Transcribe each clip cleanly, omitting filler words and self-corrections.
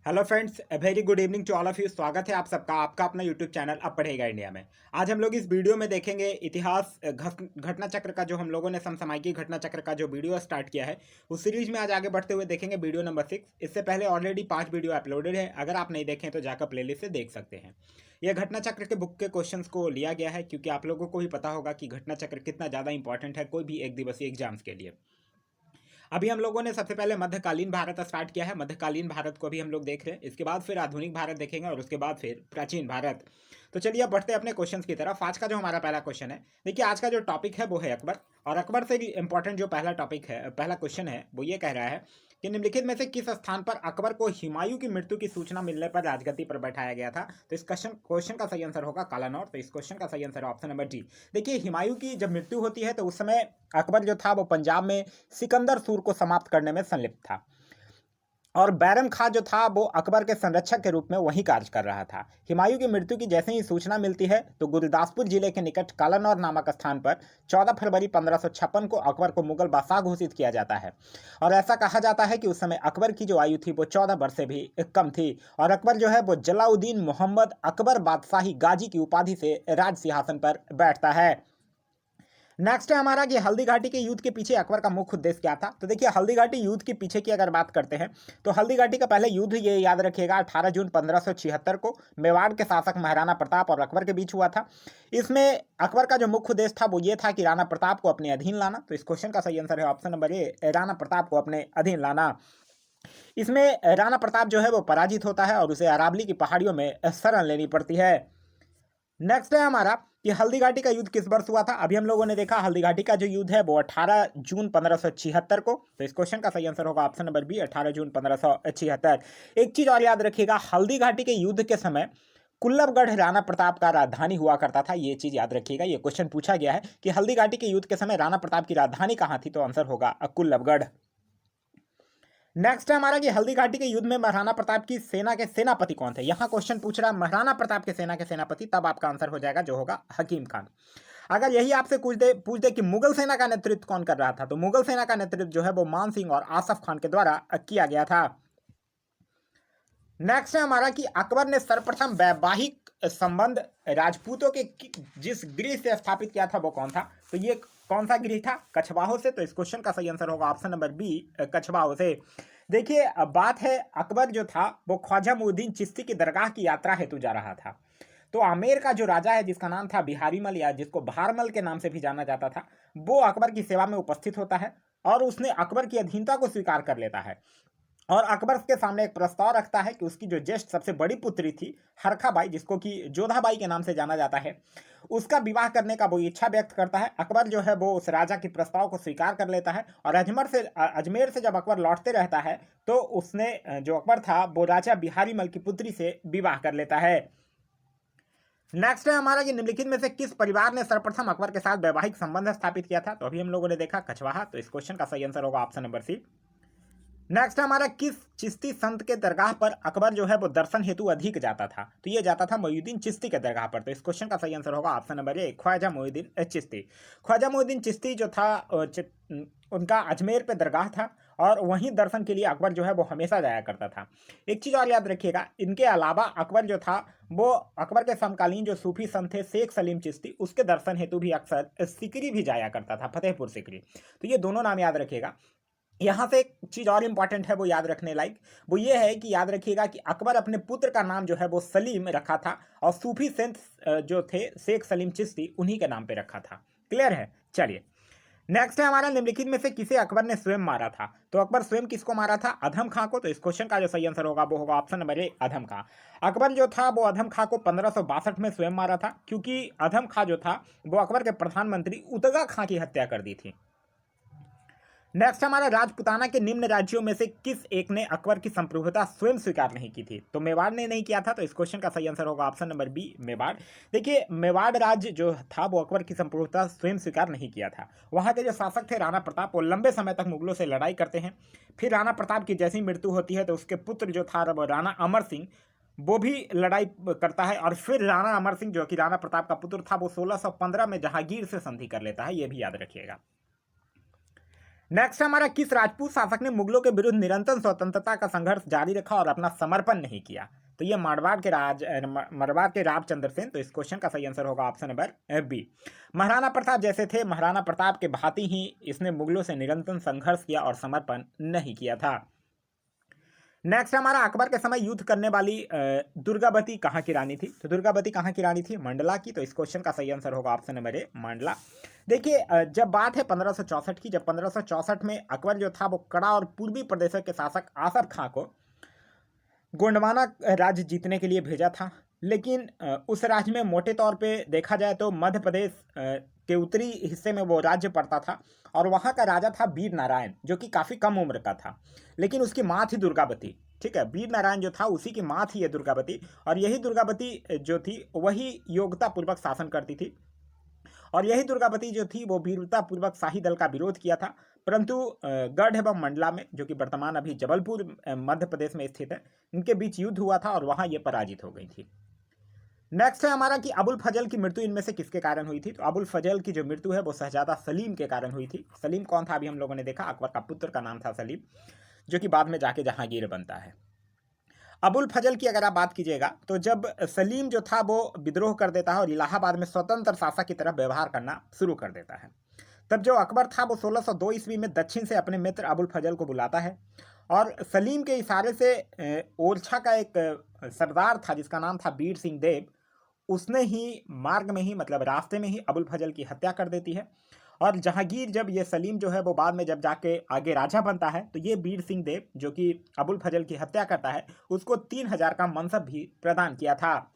Hello friends, very good evening to all of you. स्वागत है आप सबका आपका अपना यूट्यूब चैनल अब पढ़ेगा इंडिया में। आज हम लोग इस वीडियो में देखेंगे इतिहास घटना चक्र का, जो हम लोगों ने समसामयिकी घटना चक्र का जो वीडियो स्टार्ट किया है उस सीरीज में आज आगे बढ़ते हुए देखेंगे वीडियो नंबर 6। इससे पहले ऑलरेडी 5 वीडियो अपलोडेड है, अगर आप नहीं देखें तो जाकर प्लेलिस्ट से देख सकते हैं। यह घटना चक्र के बुक के क्वेश्चंस को लिया गया है क्योंकि आप लोगों को भी पता होगा कि घटना चक्र कितना ज़्यादा इंपॉर्टेंट है कोई भी एक दिवसीय एग्जाम्स के लिए। अभी हम लोगों ने सबसे पहले मध्यकालीन भारत स्टार्ट किया है, मध्यकालीन भारत को भी हम लोग देख रहे हैं। इसके बाद फिर आधुनिक भारत देखेंगे और उसके बाद फिर प्राचीन भारत। तो चलिए अब बढ़ते हैं अपने क्वेश्चंस की तरफ। आज का जो हमारा पहला क्वेश्चन है, देखिए आज का जो टॉपिक है वो है अकबर। और अकबर से इंपॉर्टेंट जो पहला टॉपिक है, पहला क्वेश्चन है, वो ये कह रहा है कि निम्नलिखित में से किस स्थान पर अकबर को हुमायूं की मृत्यु की सूचना मिलने पर राजगद्दी पर बैठाया गया था। तो इस क्वेश्चन का सही आंसर होगा कालानौर। तो इस क्वेश्चन का सही आंसर है ऑप्शन नंबर डी। देखिए हुमायूं की जब मृत्यु होती है तो उस समय अकबर जो था वो पंजाब में सिकंदर सूर को समाप्त करने में संलिप्त था और बैरम खां जो था वो अकबर के संरक्षक के रूप में वहीं कार्य कर रहा था। हुमायूं की मृत्यु की जैसे ही सूचना मिलती है तो गुरदासपुर जिले के निकट कालानौर नामक स्थान पर 14 फरवरी 1556 को अकबर को मुगल बादशाह घोषित किया जाता है। और ऐसा कहा जाता है कि उस समय अकबर की जो आयु थी वो 14 वर्ष से भी कम थी और अकबर जो है वो जलाउद्दीन मोहम्मद अकबर बादशाही गाजी की उपाधि से राज सिंहासन पर बैठता है। नेक्स्ट है हमारा कि हल्दी घाटी के युद्ध के पीछे अकबर का मुख्य उद्देश्य क्या था। तो देखिए हल्दी घाटी युद्ध के पीछे की अगर बात करते हैं तो हल्दी घाटी का पहले युद्ध ये याद रखिएगा 18 जून 1576 को मेवाड़ के शासक महाराणा प्रताप और अकबर के बीच हुआ था। इसमें अकबर का जो मुख्य उद्देश्य था वो ये था कि राणा प्रताप को अपने अधीन लाना। तो इस क्वेश्चन का सही आंसर है ऑप्शन नंबर ए, राणा प्रताप को अपने अधीन लाना। इसमें राणा प्रताप जो है वो पराजित होता है और उसे अरावली की पहाड़ियों में शरण लेनी पड़ती है। नेक्स्ट है हमारा कि हल्दी घाटी का युद्ध किस वर्ष हुआ था। अभी हम लोगों ने देखा हल्दी घाटी का जो युद्ध है वो 18 जून 1576 को। तो इस क्वेश्चन का सही आंसर होगा ऑप्शन नंबर बी, 18 जून 1576। एक चीज और याद रखिएगा, हल्दी घाटी के युद्ध के समय कुल्लभगढ़ राणा प्रताप का राजधानी हुआ करता था। ये चीज याद रखिएगा, ये क्वेश्चन पूछा गया है कि हल्दी घाटी के युद्ध के समय राणा प्रताप की राजधानी कहाँ थी। तो आंसर होगा कुल्लभगढ़। नेक्स्ट है हमारा कि हल्दी घाटी के युद्ध में महाराणा प्रताप की सेना के सेनापति कौन थे। यहां क्वेश्चन पूछ रहा है महाराणा प्रताप के सेना के सेनापति, तब आपका आंसर हो जाएगा जो होगा हकीम खान। अगर यही आपसे पूछ दे कि मुगल सेना का नेतृत्व कौन कर रहा था, तो मुगल सेना का नेतृत्व जो है वो मान सिंह और आसफ खान के द्वारा किया गया था। नेक्स्ट है हमारा कि अकबर ने सर्वप्रथम वैवाहिक संबंध राजपूतों के जिस गृह से स्थापित किया था वो कौन था। तो ये कौन सा गृह था, कछवाहों से। तो इस क्वेश्चन का सही आंसर होगा ऑप्शन नंबर बी, कछवाहों से। देखिए अब बात है, अकबर जो था वो ख्वाजा मुइनुद्दीन चिश्ती की दरगाह की यात्रा हेतु जा रहा था। तो आमेर का जो राजा है जिसका नाम था बिहारीमल या जिसको भारमल के नाम से भी जाना जाता था, वो अकबर की सेवा में उपस्थित होता है और उसने अकबर की अधीनता को स्वीकार कर लेता है और अकबर के सामने एक प्रस्ताव रखता है कि उसकी जो ज्येष्ठ सबसे बड़ी पुत्री थी हरखाबाई, जिसको कि जोधाबाई के नाम से जाना जाता है, उसका विवाह करने का वो इच्छा व्यक्त करता है। अकबर जो है वो उस राजा के प्रस्ताव को स्वीकार कर लेता है और अजमेर से जब अकबर लौटते रहता है तो उसने जो अकबर था वो राजा बिहारी मल की पुत्री से विवाह कर लेता है। नेक्स्ट है हमारा कि निम्नलिखित में से किस परिवार ने सर्वप्रथम अकबर के साथ वैवाहिक संबंध स्थापित किया था। तो अभी हम लोगों ने देखा कछवाहा। तो इस क्वेश्चन का सही आंसर होगा ऑप्शन नंबर सी। नेक्स्ट हमारा किस चिश्ती संत के दरगाह पर अकबर जो है वो दर्शन हेतु अधिक जाता था। तो ये जाता था मोइनुद्दीन चिश्ती के दरगाह पर। तो इस क्वेश्चन का सही आंसर होगा option number A, Khwaja Moinuddin Chishti. Khwaja Moinuddin Chishti जो था उनका अजमेर पे दरगाह था और वहीं दर्शन के लिए अकबर जो है वो हमेशा जाया करता था। एक चीज़ और याद रखिएगा, इनके अलावा अकबर जो था वो अकबर के समकालीन जो सूफी संत थे शेख सलीम चिश्ती, उसके दर्शन हेतु भी अक्सर सिकरी भी जाया करता था, फतेहपुर सिकरी। तो ये दोनों नाम याद रखिएगा। यहाँ से एक चीज़ और इम्पॉर्टेंट है वो याद रखने लायक, वो ये है कि याद रखिएगा कि अकबर अपने पुत्र का नाम जो है वो सलीम रखा था और सूफी संत जो थे शेख सलीम चिश्ती उन्हीं के नाम पे रखा था। क्लियर है। चलिए नेक्स्ट है हमारा निम्नलिखित में से किसे अकबर ने स्वयं मारा था। तो अकबर स्वयं किसको मारा था, अधम खां को। तो इस क्वेश्चन का जो सही आंसर होगा वो होगा ऑप्शन नंबर ए, अधम खां। अकबर जो था वो अधम खां को 1562 में स्वयं मारा था क्योंकि अधम खां जो था वो अकबर के प्रधानमंत्री उतगा खां की हत्या कर दी थी। नेक्स्ट हमारा राजपुताना के निम्न राज्यों में से किस एक ने अकबर की संप्रभुता स्वयं स्वीकार नहीं की थी। तो मेवाड़ ने नहीं किया था। तो इस क्वेश्चन का सही आंसर होगा ऑप्शन नंबर बी, मेवाड़। देखिए मेवाड़ राज्य जो था वो अकबर की संप्रभुता स्वयं स्वीकार नहीं किया था। वहाँ के जो शासक थे राणा प्रताप, वो लंबे समय तक मुगलों से लड़ाई करते हैं। फिर राणा प्रताप की जैसी मृत्यु होती है तो उसके पुत्र जो था राणा अमर सिंह, वो भी लड़ाई करता है और फिर राणा अमर सिंह जो कि राणा प्रताप का पुत्र था वो 1615 में जहांगीर से संधि कर लेता है। ये भी याद रखिएगा। नेक्स्ट हमारा, किस राजपूत शासक ने मुगलों के विरुद्ध निरंतर स्वतंत्रता का संघर्ष जारी रखा और अपना समर्पण नहीं किया? तो ये मारवाड़ के रामचंद्र सेन। तो इस क्वेश्चन का सही आंसर होगा option number B. Maharana Pratap जैसे थे, महाराणा प्रताप के भांति ही इसने मुगलों से निरंतर संघर्ष किया और समर्पण नहीं किया था। नेक्स्ट हमारा, अकबर के समय युद्ध करने वाली दुर्गावती कहाँ की रानी थी? तो दुर्गावती कहाँ की रानी थी? मंडला की। तो इस क्वेश्चन का सही आंसर होगा ऑप्शन नंबर ए, मंडला। देखिए, जब बात है 1564 की, जब 1564 में अकबर जो था वो कड़ा और पूर्वी प्रदेशों के शासक आसफ खां को गोंडवाना राज्य जीतने के लिए भेजा था। लेकिन उस राज्य में मोटे तौर पे देखा जाए तो मध्य प्रदेश के उत्तरी हिस्से में वो राज्य पड़ता था और वहाँ का राजा था वीर नारायण, जो कि काफ़ी कम उम्र का था। लेकिन उसकी माँ थी दुर्गावती। ठीक है, वीर नारायण जो था उसी की माँ थी ये दुर्गावती, और यही दुर्गावती जो थी वही योग्यता पूर्वक शासन करती थी। और यही दुर्गावती जो थी वो वीरता पूर्वक शाही दल का विरोध किया था। परंतु गढ़ एवं मंडला में, जो कि वर्तमान अभी जबलपुर मध्य प्रदेश में स्थित है, इनके बीच युद्ध हुआ था और वहां ये पराजित हो गई थी। नेक्स्ट है हमारा कि अबुल फजल की मृत्यु इनमें से किसके कारण हुई थी? तो अबुल फजल की जो मृत्यु है वो शहजादा सलीम के कारण हुई थी। सलीम कौन था? अभी हम लोगों ने देखा, अकबर का पुत्र का नाम था सलीम, जो कि बाद में जाके जहांगीर बनता है। अबुल फजल की अगर आप बात कीजिएगा तो जब सलीम जो था वो विद्रोह कर देता है और इलाहाबाद में स्वतंत्र शासक की तरह व्यवहार करना शुरू कर देता है, तब जो अकबर था वो 1602 ईस्वी में दक्षिण से अपने मित्र अबुल फजल को बुलाता है और सलीम के इशारे से ओरछा का एक सरदार था जिसका नाम था बीर सिंह देव, उसने ही मार्ग में ही, मतलब रास्ते में ही अबुल फजल की हत्या कर देती है। और जहांगीर, जब ये सलीम जो है वो बाद में जब जाके आगे राजा बनता है, तो ये बीर सिंह देव जो कि अबुल फजल की हत्या करता है, उसको 3000 का मनसब भी प्रदान किया था।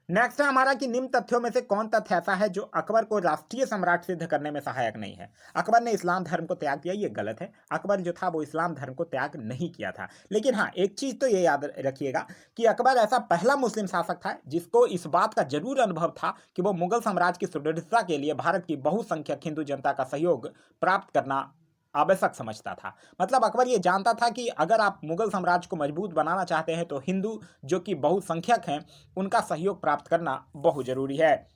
नेक्स्ट है हमारा कि निम्न तथ्यों में से कौन तथ्य ऐसा है जो अकबर को राष्ट्रीय सम्राट सिद्ध करने में सहायक नहीं है? अकबर ने इस्लाम धर्म को त्याग किया, ये गलत है। अकबर जो था वो इस्लाम धर्म को त्याग नहीं किया था। लेकिन हाँ, एक चीज तो ये याद रखिएगा कि अकबर ऐसा पहला मुस्लिम शासक था जिसको इस बात का जरूर अनुभव था कि वो मुगल साम्राज्य की सुदृढ़ता के लिए भारत की बहुसंख्यक हिंदू जनता का सहयोग प्राप्त करना आवश्यक समझता था। मतलब अकबर ये जानता था कि अगर आप मुगल साम्राज्य को मजबूत बनाना चाहते हैं तो हिंदू, जो कि बहुसंख्यक हैं, उनका सहयोग प्राप्त करना बहुत जरूरी है।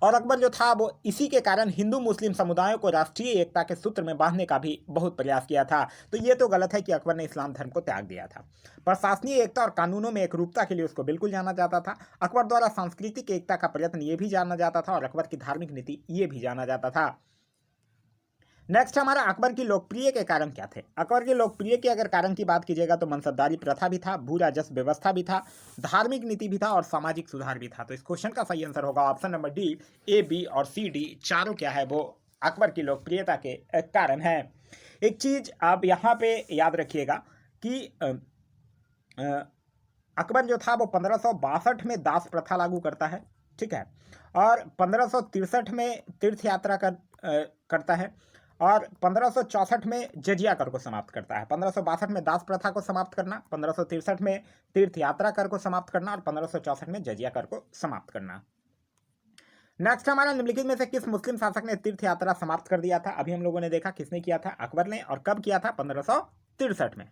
और अकबर जो था वो इसी के कारण हिंदू मुस्लिम समुदायों को राष्ट्रीय एकता के सूत्र में बांधने का भी बहुत प्रयास किया था। तो ये तो गलत है कि अकबर ने इस्लाम धर्म को त्याग दिया था। प्रशासनीय एकता और कानूनों में एकरूपता के लिए उसको बिल्कुल जाना जाता था। अकबर द्वारा सांस्कृतिक एकता का प्रयत्न ये भी जाना जाता था और अकबर की धार्मिक नीति ये भी जाना जाता था। नेक्स्ट हमारा, अकबर की लोकप्रिय के कारण क्या थे? अकबर की लोकप्रिय के अगर कारण की बात कीजिएगा तो मनसबदारी प्रथा भी था, भू राजस्व व्यवस्था भी था, धार्मिक नीति भी था और सामाजिक सुधार भी था। तो इस क्वेश्चन का सही आंसर होगा ऑप्शन नंबर डी, ए, बी और सी, डी चारों क्या है वो अकबर की लोकप्रियता के कारण है। एक चीज आप यहाँ पे याद रखिएगा कि अकबर जो था वो 1562 में दास प्रथा लागू करता है, ठीक है, और 1563 में तीर्थ यात्रा करता है और 1564 में जजिया कर को समाप्त करता है। 1562 में दास प्रथा को समाप्त करना, 1563 में तीर्थ यात्रा कर को समाप्त करना और 1564 में जजिया कर को समाप्त करना। नेक्स्ट हमारा, निम्नलिखित में से किस मुस्लिम शासक ने तीर्थ यात्रा समाप्त कर दिया था? अभी हम लोगों ने देखा किसने किया था, अकबर ने, और कब किया था? 1563 में।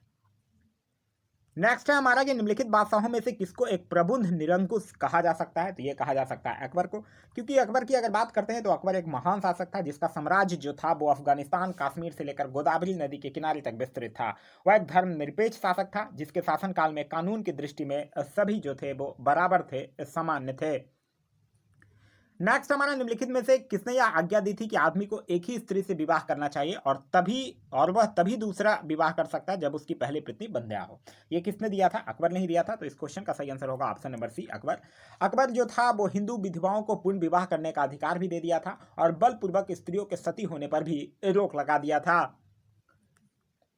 नेक्स्ट है हमारा कि निम्नलिखित बादशाहों में से किसको एक प्रबुद्ध निरंकुश कहा जा सकता है? तो ये कहा जा सकता है अकबर को, क्योंकि अकबर की अगर बात करते हैं तो अकबर एक महान शासक था जिसका साम्राज्य जो था वो अफगानिस्तान, कश्मीर से लेकर गोदावरी नदी के किनारे तक विस्तृत था। वह एक धर्मनिरपेक्ष शासक था जिसके शासनकाल में कानून की दृष्टि में सभी जो थे वो बराबर थे, सामान्य थे। नेक्स्ट हमारा, निम्नलिखित में से किसने यह आज्ञा दी थी कि आदमी को एक ही स्त्री से विवाह करना चाहिए और वह तभी दूसरा विवाह कर सकता है जब उसकी पहली पत्नी बंध्या हो? ये किसने दिया था? अकबर ने ही दिया था। तो इस क्वेश्चन का सही आंसर होगा option number C, Akbar. Akbar जो था वो हिंदू विधवाओं को पूर्ण विवाह करने का अधिकार भी दे दिया था और बलपूर्वक स्त्रियों के सती होने पर भी रोक लगा दिया था।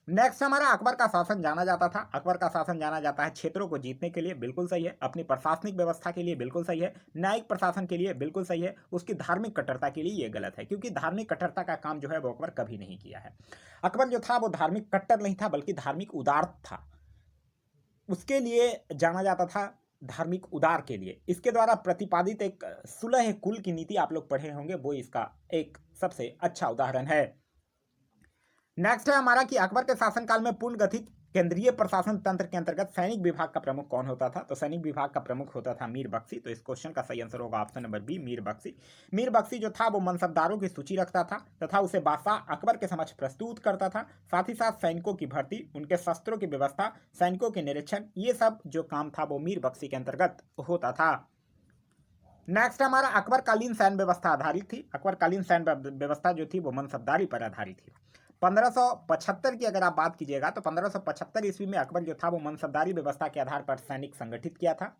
नेक्स्ट हमारा, अकबर का शासन जाना जाता था, अकबर का शासन जाना जाता है क्षेत्रों को जीतने के लिए, बिल्कुल सही है, अपनी प्रशासनिक व्यवस्था के लिए, बिल्कुल सही है, न्यायिक प्रशासन के लिए, बिल्कुल सही है, उसकी धार्मिक कट्टरता के लिए ये गलत है, क्योंकि धार्मिक कट्टरता का काम जो है वो अकबर कभी नहीं किया है। अकबर जो था वो धार्मिक कट्टर नहीं था बल्कि धार्मिक उदार था, उसके लिए जाना जाता था, धार्मिक उदार के लिए। इसके द्वारा प्रतिपादित एक सुलह कुल की नीति आप लोग पढ़े होंगे, वो इसका एक सबसे अच्छा उदाहरण है। नेक्स्ट है हमारा कि अकबर के शासनकाल में पूर्ण गठित केंद्रीय प्रशासन तंत्र के अंतर्गत सैनिक विभाग का प्रमुख कौन होता था? तो सैनिक विभाग का प्रमुख होता था मीर बख्शी। तो इस क्वेश्चन का सही आंसर होगा option number B, Mir Bakhshi. Mir Bakhshi जो था वो मनसबदारों की सूची रखता था तथा उसे बादशाह अकबर के समक्ष प्रस्तुत करता था। साथ ही साथ सैनिकों की भर्ती, उनके शस्त्रों की व्यवस्था, सैनिकों के निरीक्षण, ये सब जो काम था वो मीर बख्शी के अंतर्गत होता था। नेक्स्ट हमारा अकबरकालीन सैन्य व्यवस्था आधारित थी। अकबरकालीन सैन्य व्यवस्था जो थी वो मनसबदारी पर आधारित थी। 1575 की अगर आप बात कीजिएगा तो 1575 ईस्वी में अकबर जो था वो मनसबदारी व्यवस्था के आधार पर सैनिक संगठित किया था।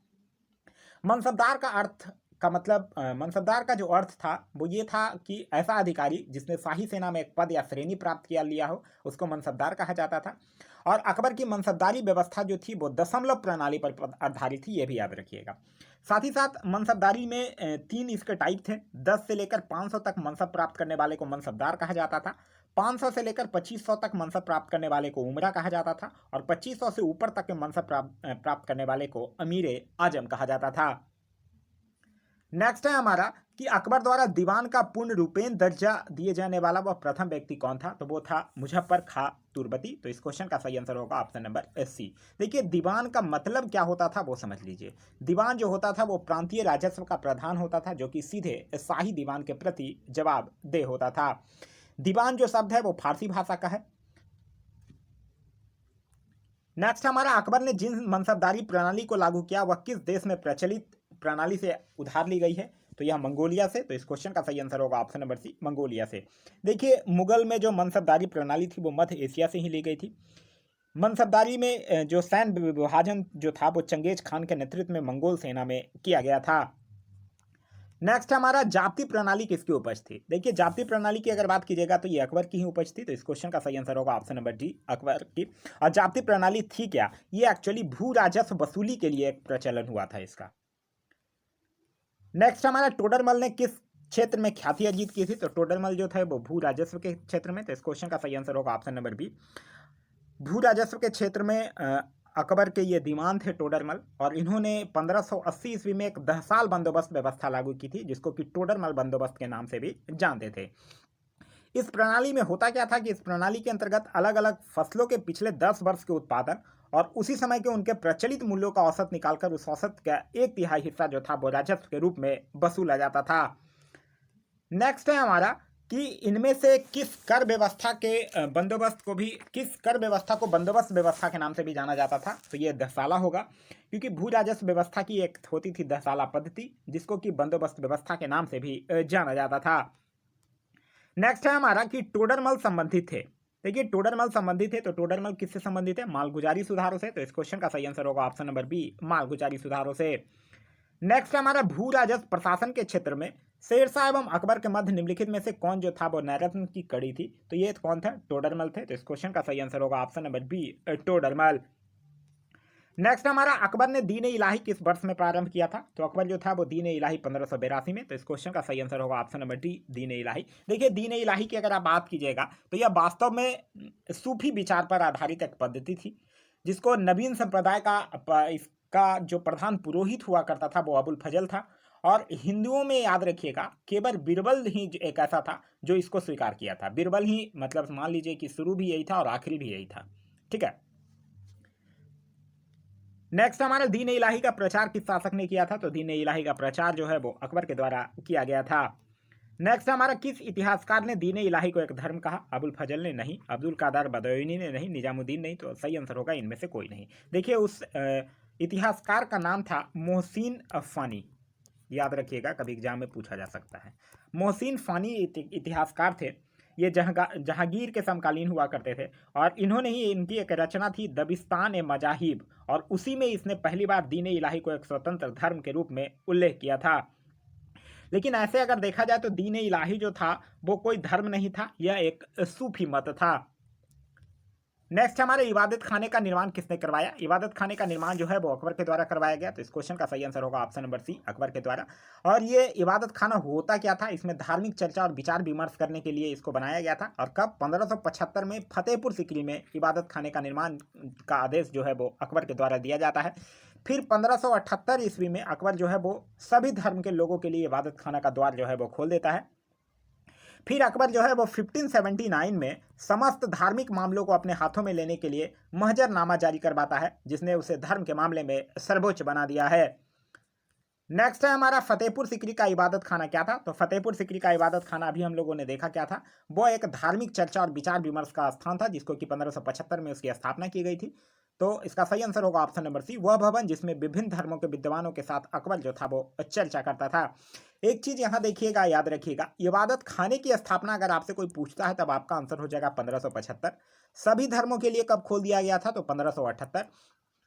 मनसबदार का अर्थ का मतलब मनसबदार का जो अर्थ था वो ये था कि ऐसा अधिकारी जिसने शाही सेना में एक पद या श्रेणी प्राप्त किया लिया हो उसको मनसबदार कहा जाता था। और अकबर की मनसबदारी व्यवस्था जो थी वो दशमलव प्रणाली पर आधारित थी, ये भी याद रखिएगा। साथ ही साथ मनसबदारी में 3 इसके टाइप थे। 10 से लेकर 500 तक मनसब प्राप्त करने वाले को मनसबदार कहा जाता था। 500 से लेकर 2500 तक मनसब प्राप्त करने वाले को उमरा कहा जाता था। और 2500 से ऊपर तक के मनसब प्राप्त करने वाले को अमीर आजम कहा जाता था। नेक्स्ट है हमारा कि अकबर द्वारा दीवान का पूर्ण रूपेण दर्जा दिए जाने वाला वह प्रथम व्यक्ति कौन था? तो वो था मुजफ्फर खां तुर्बती। तो इस क्वेश्चन का सही आंसर होगा ऑप्शन नंबर सी। देखिए दीवान का मतलब क्या होता था वो समझ लीजिए। दीवान जो होता था वो प्रांतीय राजस्व का प्रधान होता था जो कि सीधे शाही दीवान के प्रति जवाबदेह होता था। दीवान जो शब्द है वो फारसी भाषा का है। नेक्स्ट हमारा अकबर ने जिन मनसबदारी प्रणाली को लागू किया वह किस देश में प्रचलित प्रणाली से उधार ली गई है? तो यह मंगोलिया से। तो इस क्वेश्चन का सही आंसर होगा ऑप्शन नंबर सी, मंगोलिया से। देखिए मुगल में जो मनसबदारी प्रणाली थी वो मध्य एशिया से ही ली गई थी। मनसबदारी में जो सैन्य विभाजन जो था वो चंगेज खान के नेतृत्व में मंगोल सेना में किया गया था। नेक्स्ट हमारा जाप्ती प्रणाली किसकी उपज थी? देखिए जाप्ती प्रणाली की अगर बात कीजिएगा तो ये अकबर की ही उपज थी। तो इस क्वेश्चन का सही आंसर होगा ऑप्शन नंबर डी, अकबर की। और जाप्ती प्रणाली थी क्या? ये एक्चुअली भू राजस्व वसूली के लिए एक प्रचलन हुआ था इसका। नेक्स्ट हमारा टोडरमल ने किस क्षेत्र में ख्याति अर्जित की थी? तो टोडरमल जो था वो भू राजस्व के क्षेत्र में। तो इस क्वेश्चन का सही आंसर होगा ऑप्शन नंबर बी, भू राजस्व के क्षेत्र में अकबर के ये दीवान थे टोडरमल। और इन्होंने 1580 ईस्वी में एक 10 साल बंदोबस्त व्यवस्था लागू की थी जिसको कि टोडरमल बंदोबस्त के नाम से भी जानते थे। इस प्रणाली में होता क्या था कि इस प्रणाली के अंतर्गत अलग अलग फसलों के पिछले 10 वर्ष के उत्पादन और उसी समय के उनके प्रचलित मूल्यों का औसत निकालकर उस औसत का 1/3 हिस्सा जो था वो राजस्व के रूप में वसूला जाता था। नेक्स्ट है हमारा कि इनमें से किस कर व्यवस्था के बंदोबस्त को भी किस कर व्यवस्था को बंदोबस्त व्यवस्था के नाम से भी जाना जाता था? तो ये दसाला होगा क्योंकि भू राजस्व व्यवस्था की एक होती थी दसाला पद्धति जिसको कि बंदोबस्त व्यवस्था के नाम से भी जाना जाता था। नेक्स्ट है हमारा कि टोडरमल संबंधित थे। देखिए टोडरमल संबंधित है तो टोडरमल किससे संबंधित है? मालगुजारी सुधारों से। तो इस क्वेश्चन का सही आंसर होगा ऑप्शन नंबर बी, मालगुजारी सुधारों से। नेक्स्ट हमारा भू राजस्व प्रशासन के क्षेत्र में शेरशाह एवं अकबर के मध्य निम्नलिखित में से कौन जो था वो नैरत्न की कड़ी थी? तो ये कौन था? टोडरमल थे। तो इस क्वेश्चन का सही आंसर होगा option number B, Todarmal. Next हमारा अकबर ने दीन इलाही किस वर्ष में प्रारंभ किया था? तो अकबर जो था वो दीन इलाही 1582 में। तो इस क्वेश्चन का सही आंसर होगा ऑप्शन नंबर डी, दीन इलाही। देखिए दीन इलाही की अगर आप बात कीजिएगा तो यह वास्तव में सूफी विचार पर आधारित एक पद्धति थी जिसको नवीन संप्रदाय इसका जो प्रधान पुरोहित हुआ करता था वो अबुल फजल था। और हिंदुओं में याद रखिएगा केवल बीरबल ही एक ऐसा था जो इसको स्वीकार किया था। बीरबल ही मतलब मान लीजिए कि शुरू भी यही था और आखिरी भी यही था। ठीक है। नेक्स्ट हमारा दीन इलाही का प्रचार किस शासक ने किया था? तो दीन इलाही का प्रचार जो है वो अकबर के द्वारा किया गया था। नेक्स्ट हमारा किस इतिहासकार ने दीन इलाही को एक धर्म कहा? अबुल फजल ने नहीं, अब्दुल कादर बदौनी ने नहीं, निजामुद्दीन नहीं। तो सही आंसर होगा इनमें से कोई नहीं। देखिए उस इतिहासकार का नाम था मोहसिन फानी। याद रखिएगा कभी एग्जाम में पूछा जा सकता है। मोहसिन फानी इतिहासकार थे। ये जहांगीर के समकालीन हुआ करते थे और इन्होंने ही इनकी एक रचना थी दबिस्तान ए मजाहिब और उसी में इसने पहली बार दीन इलाही को एक स्वतंत्र धर्म के रूप में उल्लेख किया था। लेकिन ऐसे अगर देखा जाए तो दीन इलाही जो था वो कोई धर्म नहीं था, यह एक सूफी मत था। नेक्स्ट हमारे इबादत खाने का निर्माण किसने करवाया? इबादत खाने का निर्माण जो है वो अकबर के द्वारा करवाया गया। तो इस क्वेश्चन का सही आंसर होगा ऑप्शन नंबर सी, अकबर के द्वारा। और ये इबादत खाना होता क्या था? इसमें धार्मिक चर्चा और विचार विमर्श करने के लिए इसको बनाया गया था। और कब? 1575 में फतेहपुर सीकरी में इबादत खाने का निर्माण का आदेश जो है वो अकबर के द्वारा दिया जाता है। फिर 1578 ईस्वी में अकबर जो है वो सभी धर्म के लोगों के लिए इबादत खाना का द्वार जो है वो खोल देता है। फिर अकबर जो है वो 1579 में समस्त धार्मिक मामलों को अपने हाथों में लेने के लिए महजरनामा जारी करवाता है, जिसने उसे धर्म के मामले में सर्वोच्च बना दिया है। नेक्स्ट है हमारा फतेहपुर सिकरी का इबादत खाना क्या था। तो फतेहपुर सिकरी का इबादत खाना अभी हम लोगों ने देखा क्या था, वो एक धार्मिक चर्चा और विचार विमर्श का स्थान था, जिसको कि 1575 में उसकी स्थापना की गई थी। तो इसका सही आंसर होगा ऑप्शन नंबर सी, वह भवन जिसमें विभिन्न धर्मों के विद्वानों के साथ अकबर जो था वो चर्चा करता था। एक चीज यहाँ देखिएगा, याद रखिएगा, इबादत खाने की स्थापना अगर आपसे कोई पूछता है तब आपका आंसर हो जाएगा 1575। सभी धर्मों के लिए कब खोल दिया गया था, तो 1578।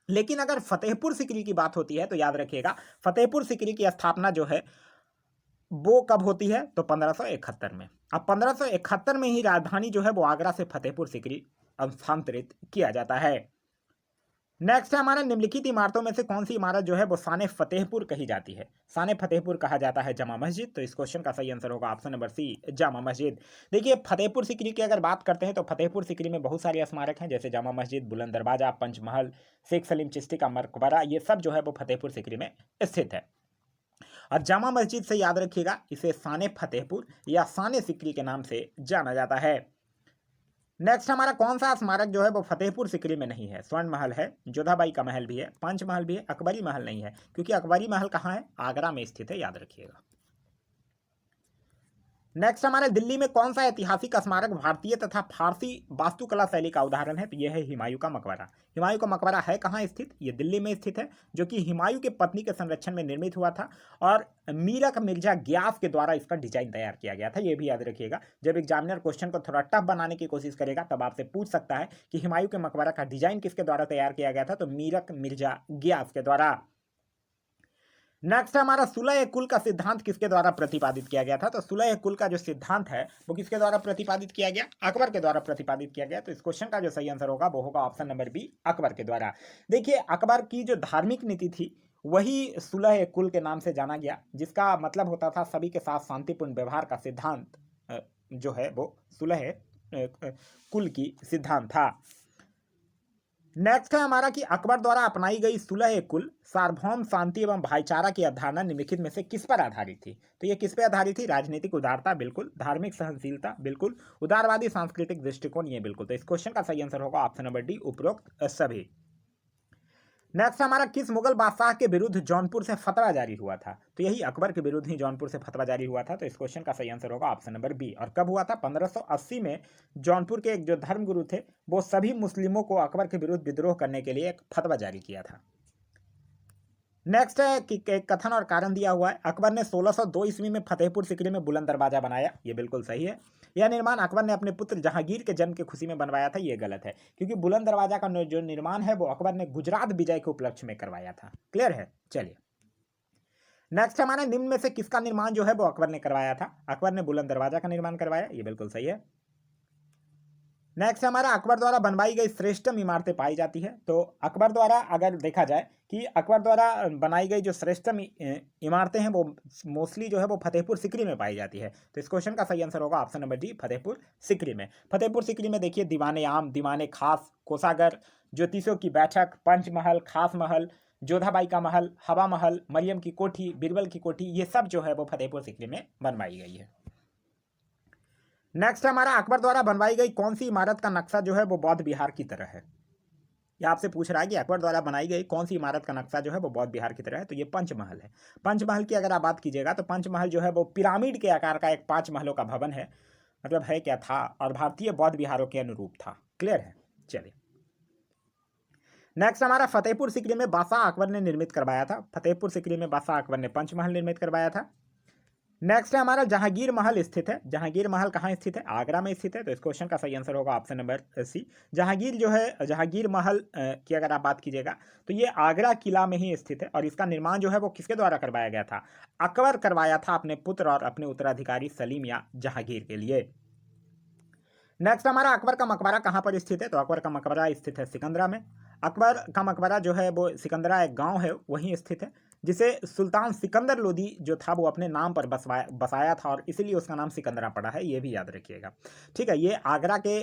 लेकिन अगर फतेहपुर सिकरी की बात होती है तो याद रखिएगा, फतेहपुर सिकरी की स्थापना जो है वो कब होती है, तो 1571 में। अब 1571 में ही राजधानी जो है वो आगरा से फतेहपुर सिकरी स्थानांतरित किया जाता है। नेक्स्ट है हमारा, निम्नलिखित इमारतों में से कौन सी इमारत जो है वो शान फतेहपुर कही जाती है। शान फतेहपुर कहा जाता है जामा मस्जिद। तो इस क्वेश्चन का सही आंसर होगा ऑप्शन नंबर सी, जामा मस्जिद। देखिए फतेहपुर सिकरी की अगर बात करते हैं तो फतेहपुर सिकरी में बहुत सारे स्मारक हैं, जैसे जामा मस्जिद, बुलंद दरवाजा, पंचमहल, शेख सलीम चिश्ती का मकबरा, ये सब जो है वो फतेहपुर सिकरी में स्थित है। और जामा मस्जिद से याद रखिएगा, इसे शान फतेहपुर या शान सिकरी के नाम से जाना जाता है। नेक्स्ट हमारा, कौन सा स्मारक जो है वो फतेहपुर सिकरी में नहीं है। स्वर्ण महल है, जोधाबाई का महल भी है, पंचमहल भी है, अकबरी महल नहीं है, क्योंकि अकबरी महल कहाँ है, आगरा में स्थित है, याद रखिएगा। नेक्स्ट हमारे, दिल्ली में कौन सा ऐतिहासिक स्मारक भारतीय तथा फारसी वास्तुकला शैली का उदाहरण है। तो यह है हुमायूं का मकबरा। हुमायूं का मकबरा है कहाँ स्थित, ये दिल्ली में स्थित है, जो कि हुमायूं के पत्नी के संरक्षण में निर्मित हुआ था और मीरक मिर्जा ग्यास के द्वारा इसका डिजाइन तैयार किया गया था। ये भी याद रखिएगा, जब एग्जामिनर क्वेश्चन को थोड़ा टफ बनाने की कोशिश करेगा तब आपसे पूछ सकता है कि हुमायूं के मकबरा का डिजाइन किसके द्वारा तैयार किया गया था, तो मीरक मिर्जा ग्यास के द्वारा। नेक्स्ट हमारा, सुलह कुल का सिद्धांत किसके द्वारा प्रतिपादित किया गया था। तो सुलह कुल का जो सिद्धांत है वो किसके द्वारा प्रतिपादित किया गया, अकबर के द्वारा प्रतिपादित किया गया। तो इस क्वेश्चन का जो सही आंसर होगा वो होगा ऑप्शन नंबर बी, अकबर के द्वारा। देखिए अकबर की जो धार्मिक नीति थी वही सुलह कुल के नाम से जाना गया, जिसका मतलब होता था सभी के साथ शांतिपूर्ण व्यवहार का सिद्धांत जो है वो सुलह कुल की सिद्धांत था। नेक्स्ट है हमारा कि अकबर द्वारा अपनाई गई सुलह कुल सार्वभौम शांति एवं भाईचारा की अवधारणा निम्नलिखित में से किस पर आधारित थी। तो ये किस पर आधारित थी, राजनीतिक उदारता बिल्कुल, धार्मिक सहनशीलता बिल्कुल, उदारवादी सांस्कृतिक दृष्टिकोण ये बिल्कुल। तो इस क्वेश्चन का सही आंसर होगा ऑप्शन नंबर डी, उपरोक्त सभी। नेक्स्ट हमारा, किस मुगल बादशाह के विरुद्ध जौनपुर से फतवा जारी हुआ था। तो यही अकबर के विरुद्ध ही जौनपुर से फतवा जारी हुआ था। तो इस क्वेश्चन का सही आंसर होगा ऑप्शन नंबर बी। और कब हुआ था, 1580 में जौनपुर के एक जो धर्मगुरु थे वो सभी मुस्लिमों को अकबर के विरुद्ध विद्रोह करने के लिए एक फतवा जारी किया था। नेक्स्ट है कि एक कथन और कारण दिया हुआ है, अकबर ने 1602 ईस्वी में फतेहपुर सिकरी में बुलंद दरवाजा बनाया। ये बिल्कुल सही है। यह निर्माण अकबर ने अपने पुत्र जहांगीर के जन्म की खुशी में बनवाया था। ये गलत है, क्योंकि बुलंद दरवाजा का जो निर्माण है वो अकबर ने गुजरात विजय के उपलक्ष्य में करवाया था। क्लियर है, चलिए नेक्स्ट हमारे, निम्न में से किसका निर्माण जो है वो अकबर ने करवाया था। अकबर ने बुलंद दरवाजा का निर्माण करवाया, ये बिल्कुल सही है। नेक्स्ट हमारा, अकबर द्वारा बनवाई गई श्रेष्ठतम इमारतें पाई जाती है। तो अकबर द्वारा अगर देखा जाए कि अकबर द्वारा बनाई गई जो श्रेष्ठतम इमारतें हैं वो मोस्टली जो है वो फतेहपुर सिकरी में पाई जाती है। तो इस क्वेश्चन का सही आंसर होगा option number D, Fatehpur Sikri में। फतेहपुर सिकरी में देखिए दीवाने आम, दीवाने खास, कोषागर, ज्योतिषों की बैठक, पंचमहल, खास महल, जोधाबाई का महल, हवा महल, मरियम की कोठी, बीरबल की कोठी, ये सब जो है वो फतेहपुर सिकरी में बनवाई गई है। नेक्स्ट हमारा, अकबर द्वारा बनवाई गई कौन सी इमारत का नक्शा जो है वो बौद्ध विहार की तरह है। ये आपसे पूछ रहा है कि अकबर द्वारा बनाई गई कौन सी इमारत का नक्शा जो है वो बौद्ध विहार की तरह है। तो ये पंचमहल है। पंचमहल की अगर आप बात कीजिएगा तो पंचमहल जो है वो पिरामिड के आकार का एक 5 महलों का भवन है, मतलब है क्या था, और भारतीय बौद्ध विहारों के अनुरूप था। क्लियर है, चलिए नेक्स्ट हमारा, फतेहपुर सिकरी में बादशाह अकबर ने निर्मित करवाया था। फतेहपुर सिकरी में बादशाह अकबर ने पंचमहल निर्मित करवाया था। नेक्स्ट है हमारा, जहांगीर महल स्थित है। जहांगीर महल कहाँ स्थित है, आगरा में स्थित है। तो इस क्वेश्चन का सही आंसर होगा ऑप्शन नंबर सी। जहांगीर जो है, जहांगीर महल की अगर आप बात कीजिएगा तो ये आगरा किला में ही स्थित है, और इसका निर्माण जो है वो किसके द्वारा करवाया गया था, अकबर करवाया था अपने पुत्र और अपने उत्तराधिकारी सलीम या जहांगीर के लिए। नेक्स्ट हमारा, अकबर का मकबरा कहाँ पर स्थित है। तो अकबर का मकबरा स्थित है सिकंदरा में। अकबर का मकबरा जो है वो सिकंदरा एक गांव है वहीं स्थित है। जिसे सुल्तान सिकंदर लोदी जो था वो अपने नाम पर बसाया था और इसीलिए उसका नाम सिकंदरा पड़ा है, ये भी याद रखिएगा। ठीक है, ये आगरा के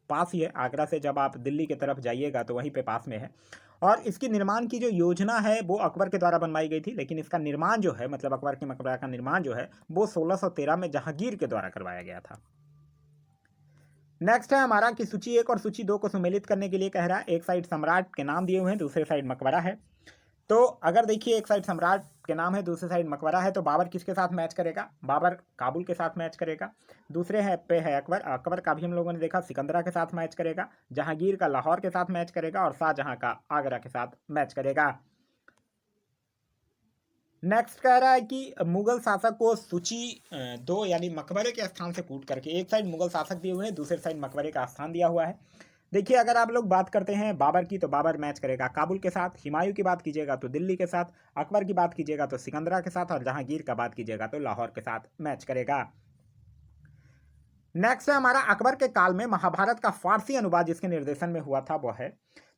पास ही है। आगरा से जब आप दिल्ली की तरफ जाइएगा तो वहीं पे पास में है। और इसकी निर्माण की जो योजना है वो अकबर के द्वारा बनवाई गई थी, लेकिन इसका निर्माण जो है, मतलब अकबर के मकबरा का निर्माण जो है वो 1613 में जहांगीर के द्वारा करवाया गया था। नेक्स्ट है हमारा कि सूची 1 और सूची 2 को सम्मिलित करने के लिए कह रहा है। एक साइड सम्राट के नाम दिए हुए हैं, दूसरे साइड मकबरा है। तो अगर देखिए एक साइड सम्राट के नाम है, दूसरे साइड मकबरा है, तो बाबर किसके साथ मैच करेगा? बाबर काबुल के साथ मैच करेगा। दूसरे है पे है अकबर। अकबर का भी हम लोगों ने देखा सिकंदरा के साथ मैच करेगा। जहांगीर का लाहौर के साथ मैच करेगा और शाहजहां का आगरा के साथ मैच करेगा। नेक्स्ट कह रहा है कि मुगल शासक को सूची 2 यानी मकबरे के स्थान से कूट करके, एक साइड मुगल शासक दिए हुए हैं, दूसरे साइड मकबरे का स्थान दिया हुआ है। देखिए अगर आप लोग बात करते हैं बाबर की, तो बाबर मैच करेगा काबुल के साथ। हुमायूं की बात कीजिएगा तो दिल्ली के साथ। अकबर की बात कीजिएगा तो सिकंदरा के साथ। और जहांगीर का बात कीजिएगा तो लाहौर के साथ मैच करेगा। नेक्स्ट है हमारा अकबर के काल में महाभारत का फारसी अनुवाद जिसके निर्देशन में हुआ था वो है।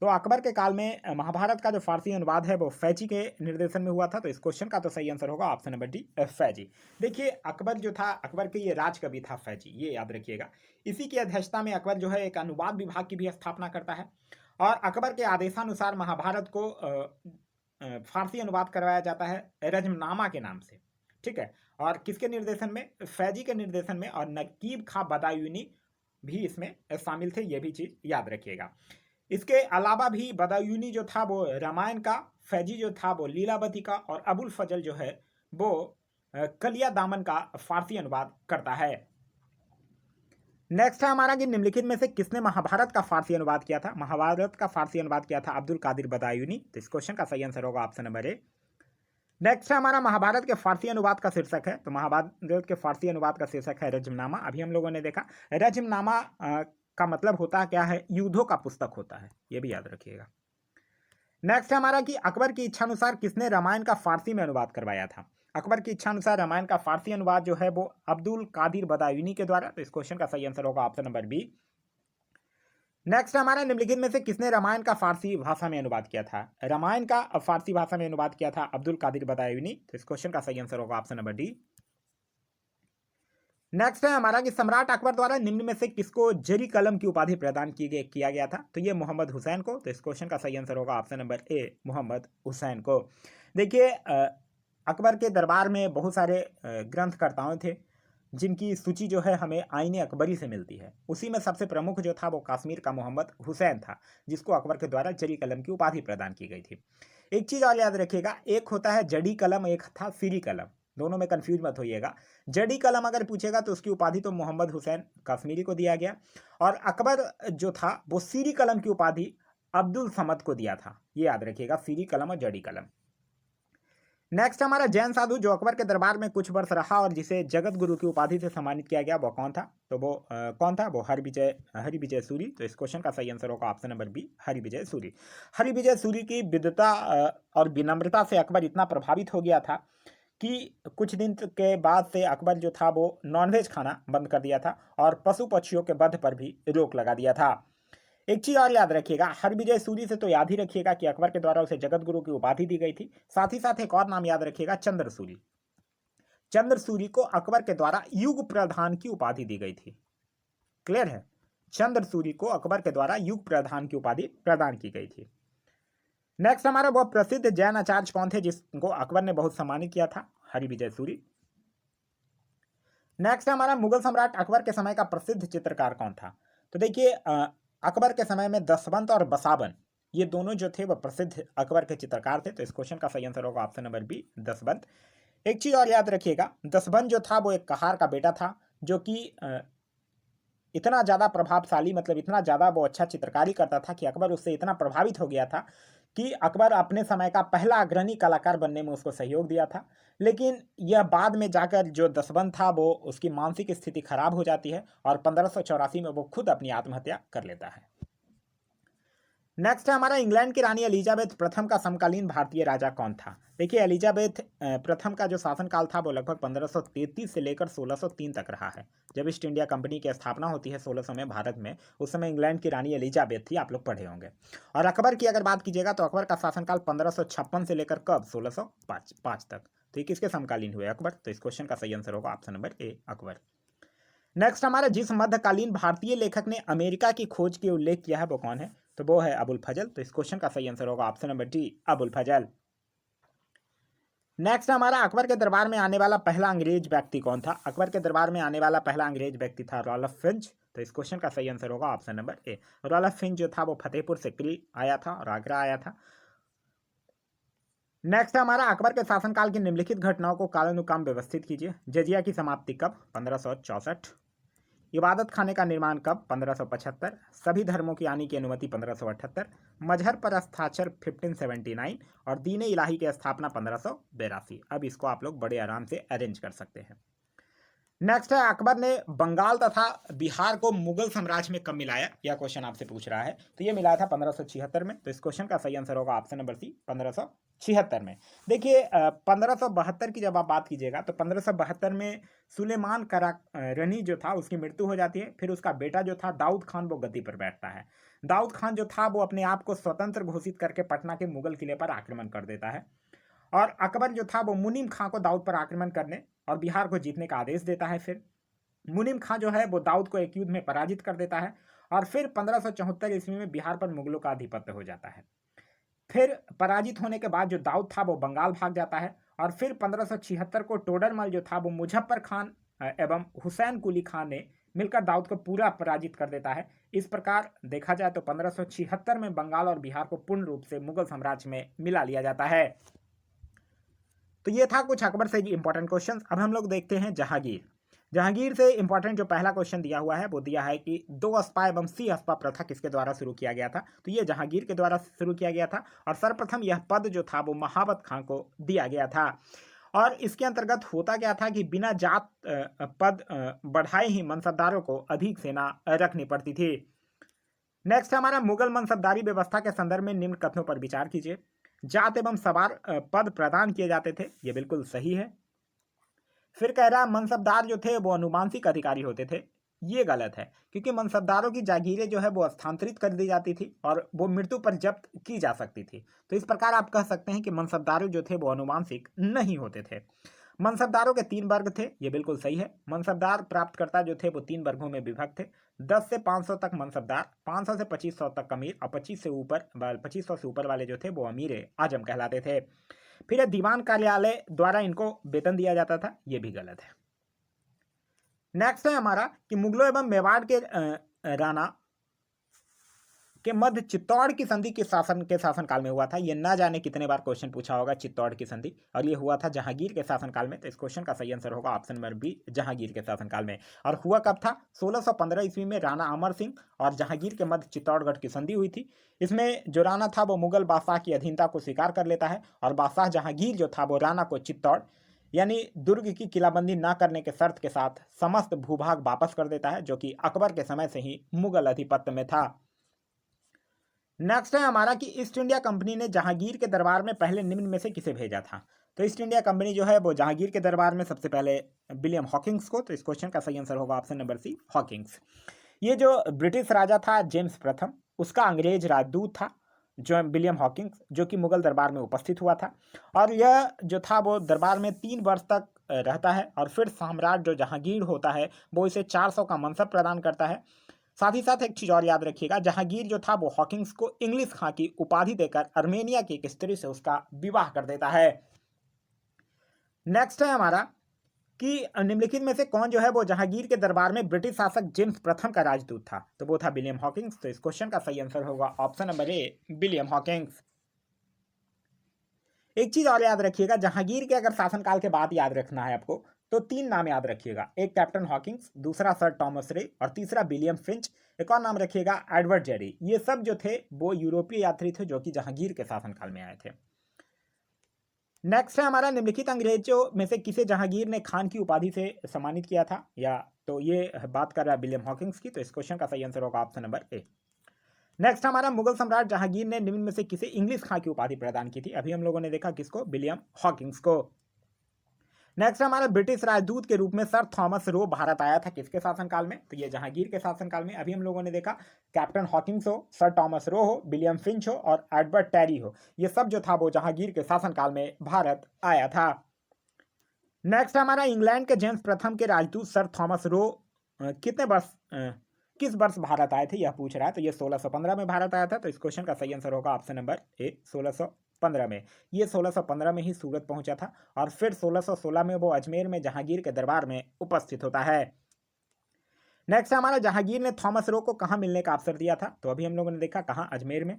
तो अकबर के काल में महाभारत का जो फारसी अनुवाद है वो फैजी के निर्देशन में हुआ था। तो इस क्वेश्चन का तो सही आंसर होगा ऑप्शन नंबर डी, फैजी। देखिए अकबर जो था, अकबर के ये राज कवि था फैजी, ये याद रखिएगा। इसी की अध्यक्षता में अकबर जो है एक अनुवाद विभाग की भी स्थापना करता है और अकबर के आदेशानुसार महाभारत को फारसी अनुवाद करवाया जाता है रजमनामा के नाम से। ठीक है, और किसके निर्देशन में? फैजी के निर्देशन में। और नकीब खां बदायूनी भी इसमें शामिल थे, ये भी चीज याद रखिएगा। इसके अलावा भी बदायूनी जो था वो रामायण का, फैजी जो था वो लीलावती का और अबुल फजल जो है वो कलिया दामन का फारसी अनुवाद करता है। नेक्स्ट है हमारा कि निम्नलिखित में से किसने महाभारत का फारसी अनुवाद किया था? महाभारत का फारसी अनुवाद किया था अब्दुल कादिर बदायूनी। तो इस क्वेश्चन का सही आंसर होगा ऑप्शन नंबर ए। नेक्स्ट है हमारा महाभारत के फारसी अनुवाद का शीर्षक है। तो महाभारत के फारसी अनुवाद का शीर्षक है रजमनामा। अभी हम लोगों ने देखा रजमनामा का मतलब होता है क्या है? युद्धों का पुस्तक होता है, ये भी याद रखिएगा। नेक्स्ट है हमारा कि अकबर की इच्छा अनुसार किसने रामायण का फारसी में अनुवाद करवाया था? अकबर की इच्छा अनुसार रामायण का फारसी अनुवाद जो है वो अब्दुल कादिर बदायूनी के द्वारा। तो इस क्वेश्चन का सही आंसर होगा ऑप्शन नंबर बी। नेक्स्ट हमारा निम्नलिखित में से किसने रामायण का फारसी भाषा में अनुवाद किया था? रामायण का फारसी भाषा में अनुवाद किया था अब्दुल कादिर बदायूनी। तो इस क्वेश्चन का सही आंसर होगा ऑप्शन नंबर डी। नेक्स्ट है हमारा कि सम्राट अकबर द्वारा निम्न में से किसको जरी कलम की उपाधि प्रदान किया गया था? तो ये मोहम्मद हुसैन को। तो इस क्वेश्चन का सही आंसर होगा option number A, Mohammad Hussain को। देखिए अकबर के दरबार में बहुत सारे ग्रंथकर्ताओं थे जिनकी सूची जो है हमें आईने अकबरी से मिलती है। उसी में सबसे प्रमुख जो था वो कश्मीर का मोहम्मद हुसैन था, जिसको अकबर के द्वारा जरी कलम की उपाधि प्रदान की गई थी। एक चीज और याद रखिएगा, एक होता है जड़ी कलम, एक था सीरी कलम, दोनों में कंफ्यूज मत होइएगा। जड़ी कलम अगर पूछेगा तो उसकी उपाधि तो मोहम्मद हुसैन कश्मीरी को दिया गया, और अकबर जो था वो सीरी कलम की उपाधि अब्दुल समद को दिया था। ये याद रखिएगा, सीरी कलम और जड़ी कलम। नेक्स्ट हमारा जैन साधु जो अकबर के दरबार में कुछ वर्ष रहा और जिसे जगत गुरु की उपाधि से सम्मानित किया गया, वो कौन था? तो वो कौन था? वो हरिविजय सूरी। तो इस क्वेश्चन का सही आंसर होगा option number B, Harivijay Suri. Harivijay Suri की विद्वता और विनम्रता से अकबर इतना प्रभावित हो गया था कि कुछ दिन के बाद से अकबर जो था वो नॉनवेज खाना बंद कर दिया था और पशु पक्षियों के वध पर भी रोक लगा दिया था। एक चीज और याद रखिएगा, हरविजय सूरी से तो याद ही रखिएगा कि अकबर के द्वारा उसे जगत गुरु की उपाधि दी गई थी। साथ ही साथ एक और नाम याद रखिएगा, चंद्र सूरी। चंद्र सूरी को अकबर के द्वारा युग प्रधान की उपाधि दी गई थी। क्लियर है? चंद्र सूरी को अकबर के द्वारा युग प्रधान की उपाधि प्रदान की गई थी। नेक्स्ट हमारा वह प्रसिद्ध जैन आचार्य कौन थे जिसको अकबर ने बहुत सम्मानित किया था? हरिविजय सूरी। नेक्स्ट हमारा मुगल सम्राट अकबर के समय का प्रसिद्ध चित्रकार कौन था? तो देखिए अकबर के समय में दसवंत और बसावन, ये दोनों जो थे वह प्रसिद्ध अकबर के चित्रकार थे। तो इस क्वेश्चन का सही आंसर होगा ऑप्शन नंबर बी, दसवंत। एक चीज और याद रखिएगा, दसवंत जो था वो एक कहार का बेटा था जो कि इतना ज़्यादा प्रभावशाली, मतलब इतना ज़्यादा वो अच्छा चित्रकारी करता था कि अकबर उससे इतना प्रभावित हो गया था कि अकबर अपने समय का पहला अग्रणी कलाकार बनने में उसको सहयोग दिया था। लेकिन यह बाद में जाकर जो दसवंत था वो उसकी मानसिक स्थिति खराब हो जाती है और 1584 में वो खुद अपनी आत्महत्या कर लेता है। नेक्स्ट है हमारा इंग्लैंड की रानी एलिजाबेथ प्रथम का समकालीन भारतीय राजा कौन था। देखिए एलिजाबेथ प्रथम का जो शासनकाल था वो लगभग 1533 से लेकर 1603 तक रहा है। जब ईस्ट इंडिया कंपनी की स्थापना होती है 1600 में भारत में, उस समय इंग्लैंड की रानी एलिजाबेथ थी, आप लोग पढ़े होंगे। और अकबर की अगर बात कीजिएगा तो अकबर का शासनकाल 1556 से लेकर कब 1605 तक। तो ये किसके समकालीन हुए? अकबर। तो इस क्वेश्चन का सही आंसर होगा ऑप्शन नंबर ए, अकबर। नेक्स्ट हमारा जिस मध्यकालीन भारतीय लेखक ने अमेरिका की खोज की उल्लेख किया है वो कौन है? तो वो है अबुल फजल। तो इस क्वेश्चन का सही आंसर होगा ऑप्शन नंबर डी, अबुल फजल। नेक्स्ट हमारा अकबर के दरबार में आने वाला पहला अंग्रेज व्यक्ति कौन था? अकबर के दरबार में आने वाला पहला अंग्रेज व्यक्ति था रॉल्फ फिंच। तो इस क्वेश्चन का सही आंसर होगा option number A. Ralph Fitch जो था वो फतेहपुर सिकरी आया था और आगरा आया था। नेक्स्ट हमारा अकबर के शासनकाल की निम्नलिखित घटनाओं को कालानुक्रम व्यवस्थित कीजिए। जजिया की समाप्ति कब? 1564। इबादत खाने का निर्माण कब? 1575। सभी धर्मों की आने की अनुमति 1578। मजहर पर हस्ताक्षर 1579 और दीन इलाही की स्थापना 1582। अब इसको आप लोग बड़े आराम से अरेंज कर सकते हैं। नेक्स्ट है अकबर ने बंगाल तथा बिहार को मुगल साम्राज्य में कब मिलाया? यह क्वेश्चन आपसे पूछ रहा है। तो ये मिलाया था 1576 में। तो इस क्वेश्चन का सही आंसर होगा ऑप्शन नंबर सी, 1576 में। देखिए 1572 की जब आप बात कीजिएगा तो 1572 में सुलेमान करारनी जो था उसकी मृत्यु हो जाती है। फिर उसका बेटा जो था दाऊद खान वो गद्दी पर बैठता है। दाऊद खान जो था वो अपने आप को स्वतंत्र घोषित करके पटना के मुगल किले पर आक्रमण कर देता है और अकबर जो था वो मुनीम खां को दाऊद पर आक्रमण करने और बिहार को जीतने का आदेश देता है। फिर मुनीम खां जो है वो दाऊद को एक युद्ध में पराजित कर देता है और फिर 1574 ईस्वी में बिहार पर मुगलों का आधिपत्य हो जाता है। फिर पराजित होने के बाद जो दाऊद था वो बंगाल भाग जाता है और फिर 1576 को टोडरमल जो था वो मुजफ्फर खान एवं हुसैन कुली खान ने मिलकर दाऊद को पूरा पराजित कर देता है। इस प्रकार देखा जाए तो 1576 में बंगाल और बिहार को पूर्ण रूप से मुगल साम्राज्य में मिला लिया जाता है। तो ये था कुछ अकबर से इंपॉर्टेंट क्वेश्चन। अब हम लोग देखते हैं जहांगीर। जहांगीर से इंपॉर्टेंट जो पहला क्वेश्चन दिया हुआ है वो दिया है कि दो अस्पा एवं सी अस्पा प्रथा किसके द्वारा शुरू किया गया था? तो ये जहांगीर के द्वारा शुरू किया गया था और सर्वप्रथम यह पद जो था वो महाबत खां को दिया गया था। और इसके अंतर्गत होता क्या था कि बिना जात पद बढ़ाए ही मनसबदारों को अधिक सेना रखनी पड़ती थी। नेक्स्ट हमारा मुगल मनसबदारी व्यवस्था के संदर्भ में निम्न कथनों पर विचार कीजिए। जात एवं सवार पद प्रदान किए जाते थे, ये बिल्कुल सही है। फिर कह रहा मनसबदार जो थे वो अनुमानसिक अधिकारी होते थे, ये गलत है क्योंकि मनसबदारों की जागीरें जो है वो स्थानांतरित कर दी जाती थी और वो मृत्यु पर जब्त की जा सकती थी। तो इस प्रकार आप कह सकते हैं कि मनसबदारों जो थे वो अनुमानसिक नहीं होते थे। मनसबदारों के 3 वर्ग थे, ये बिल्कुल सही है। मनसबदार प्राप्तकर्ता जो थे वो 3 वर्गों में विभक्त थे। 10 से 500 तक मनसबदार, 500 से 2500 तक अमीर और 2500 से ऊपर वाले जो थे वो अमीर आजम कहलाते थे। फिर दीवान कार्यालय द्वारा इनको वेतन दिया जाता था, ये भी गलत है। नेक्स्ट है हमारा कि मुगलों एवं मेवाड़ के राणा के मध्य चित्तौड़ की संधि किस शासनकाल में हुआ था? ये ना जाने कितने बार क्वेश्चन पूछा होगा चित्तौड़ की संधि, और ये हुआ था जहांगीर के शासनकाल में। तो इस क्वेश्चन का सही आंसर होगा ऑप्शन नंबर बी, जहांगीर के शासनकाल में। और हुआ कब था? 1615 ईस्वी में राणा अमर सिंह और जहांगीर के मध्य चित्तौड़गढ़ की संधि हुई थी। इसमें जो राणा था वो मुगल बादशाह की अधीनता को स्वीकार कर लेता है और बादशाह जहांगीर जो था वो राणा को चित्तौड़ यानी दुर्ग की किलाबंदी न करने के शर्त के साथ समस्त भूभाग वापस कर देता है, जो कि अकबर के समय से ही मुगल अधिपत्य में था। नेक्स्ट है हमारा कि ईस्ट इंडिया कंपनी ने जहांगीर के दरबार में पहले निम्न में से किसे भेजा था? तो ईस्ट इंडिया कंपनी जो है वो जहांगीर के दरबार में सबसे पहले विलियम हॉकिंग्स को। तो इस क्वेश्चन का सही आंसर होगा ऑप्शन नंबर सी, हॉकिंग्स। ये जो ब्रिटिश राजा था जेम्स प्रथम, उसका अंग्रेज राजदूत था जो विलियम हॉकिंग्स, जो कि मुगल दरबार में उपस्थित हुआ था। और यह जो था वो दरबार में 3 वर्ष तक रहता है और फिर सम्राट जो जहांगीर होता है वो इसे 400 का मनसब प्रदान करता है। साथ ही साथ एक चीज और याद रखिएगा, जहांगीर जो था वो हॉकिंग्स को इंग्लिश खां की उपाधि देकर अर्मेनिया की एक स्त्री से उसका विवाह कर देता है। नेक्स्ट है हमारा कि निम्नलिखित में से कौन जो है वो जहांगीर के दरबार में ब्रिटिश शासक जेम्स प्रथम का राजदूत था? तो वो था विलियम हॉकिंग्स। तो इस क्वेश्चन का सही आंसर होगा option number A, William Hawkins. एक चीज और याद रखिएगा, जहांगीर के अगर शासनकाल के बाद याद रखना है आपको तो 3 नाम याद रखिएगा। एक कैप्टन हॉकिंग्स, दूसरा सर टॉमस रे और तीसरा विलियम फिंच। एक और नाम रखिएगा एडवर्ड जेरी। ये सब जो थे वो यूरोपीय यात्री थे जो कि जहांगीर के शासनकाल में आए थे। नेक्स्ट है हमारा निम्नलिखित अंग्रेजों में से किसे जहांगीर ने खान की उपाधि से सम्मानित किया था? या तो ये बात कर रहा है विलियम हॉकिंग्स की। तो इस क्वेश्चन का सही आंसर होगा ऑप्शन नंबर ए। नेक्स्ट हमारा मुगल सम्राट जहांगीर ने निम्न में से किसे इंग्लिश खां की उपाधि प्रदान की थी? अभी हम लोगों ने देखा किसको, विलियम हॉकिंस को। नेक्स्ट हमारा ब्रिटिश राजदूत के रूप में सर थॉमस रो भारत आया था किसके शासनकाल में? तो ये जहांगीर के शासनकाल में। अभी हम लोगों ने देखा कैप्टन हॉकिंस हो, सर थॉमस रो हो, विलियम फिंच हो और एडवर्ड टेरी हो, ये सब जो था वो जहांगीर के शासनकाल में भारत आया था। नेक्स्ट हमारा इंग्लैंड के जेम्स प्रथम के राजदूत सर थॉमस रो किस वर्ष भारत आए थे, यह पूछ रहा है। तो ये 1615 में भारत आया था। तो इस क्वेश्चन का सही आंसर होगा ऑप्शन नंबर ए, 1615 में। ये 1615 में ही सूरत पहुंचा था और फिर 1616 में वो अजमेर में जहांगीर के दरबार में उपस्थित होता है। नेक्स्ट हमारा जहांगीर ने थॉमस रो को कहाँ मिलने का अवसर दिया था? तो अभी हम लोगों ने देखा कहाँ, अजमेर में।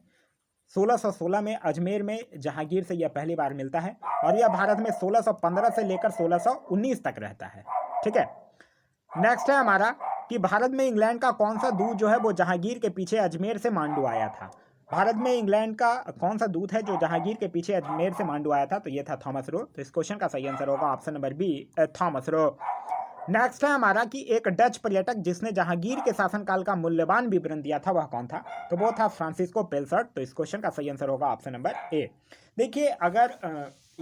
1616 में अजमेर में जहांगीर से यह पहली बार मिलता है और यह भारत में 1615 से लेकर 1619 तक रहता है। ठीक है। नेक्स्ट है हमारा कि भारत में इंग्लैंड का कौन सा दूत जो है वो जहांगीर के पीछे अजमेर से मांडू आया था? भारत में इंग्लैंड का कौन सा दूत है जो जहांगीर के पीछे अजमेर से मांडू आया था? तो ये था थॉमस रो। तो इस क्वेश्चन का सही आंसर होगा option number B, Thomas Roe. Next है हमारा कि एक डच पर्यटक जिसने जहांगीर के शासनकाल का मूल्यवान विवरण दिया था वह कौन था? तो वो था फ्रांसिस्को पेलसर्ट। तो इस क्वेश्चन का सही आंसर होगा ऑप्शन नंबर ए। देखिए, अगर